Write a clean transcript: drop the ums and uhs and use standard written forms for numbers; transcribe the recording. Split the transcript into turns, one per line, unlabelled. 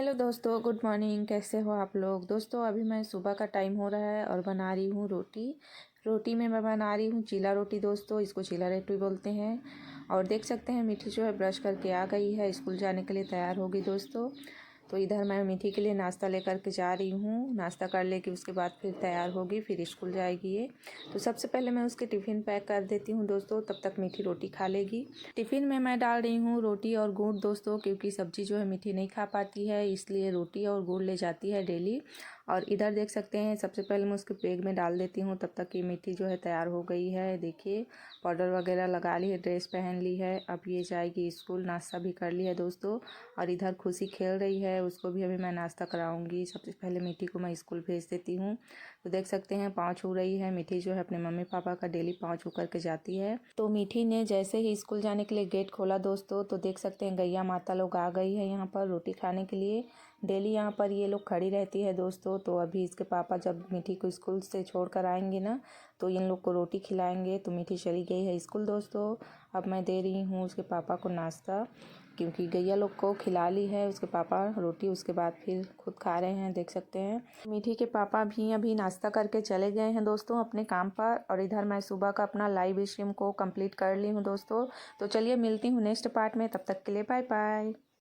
Hello दोस्तों, good morning. कैसे हो आप लोग? दोस्तों अभी मैं सुबह का टाइम हो रहा है और बना रही हूँ रोटी। रोटी में मैं बना रही हूँ चीला रोटी। दोस्तों इसको चीला रोटी बोलते हैं। और देख सकते हैं मीठी जो है ब्रश करके आ गई है, स्कूल जाने के लिए तैयार होगी दोस्तों। तो इधर मैं मीठी के लिए नाश्ता लेकर के जा रही हूँ। नाश्ता कर लेके उसके बाद फिर तैयार होगी, फिर स्कूल जाएगी ये। तो सबसे पहले मैं उसके टिफ़िन पैक कर देती हूँ दोस्तों, तब तक मीठी रोटी खा लेगी। टिफ़िन में मैं डाल रही हूँ रोटी और गुड़ दोस्तों, क्योंकि सब्जी जो है मीठी नहीं खा पाती है, इसलिए रोटी और गुड़ ले जाती है डेली। और इधर देख सकते हैं सबसे पहले मैं उसके बैग में डाल देती हूँ, तब तक ये मीठी जो है तैयार हो गई है। देखिए पाउडर वगैरह लगा ली है, ड्रेस पहन ली है, अब ये जाएगी स्कूल। नाश्ता भी कर लिया है दोस्तों। और इधर खुशी खेल रही है, उसको भी अभी मैं नाश्ता कराऊंगी। सबसे पहले मीठी को मैं स्कूल भेज देती हूँ। तो देख सकते हैं पाँव छू रही है मीठी, जो है अपने मम्मी पापा का डेली पाँव छू करके जाती है। तो मीठी ने जैसे ही स्कूल जाने के लिए गेट खोला दोस्तों, तो देख सकते हैं गैया माता लोग आ गई है यहाँ पर रोटी खाने के लिए। डेली यहाँ पर ये लोग खड़ी रहती है दोस्तों। तो अभी इसके पापा जब मीठी को स्कूल से छोड़ कर आएंगे ना, तो इन लोग को रोटी खिलाएंगे। तो मीठी चली गई है स्कूल दोस्तों। अब मैं दे रही हूँ उसके पापा को नाश्ता, क्योंकि गैया लोग को खिला ली है उसके पापा रोटी, उसके बाद फिर खुद खा रहे हैं। देख सकते हैं मीठी के पापा भी अभी नाश्ता करके चले गए हैं दोस्तों अपने काम पर। और इधर मैं सुबह का अपना लाइव स्ट्रीम को कंप्लीट कर ली हूँ दोस्तों। तो चलिए मिलती हूँ नेक्स्ट पार्ट में, तब तक के लिए बाय बाय।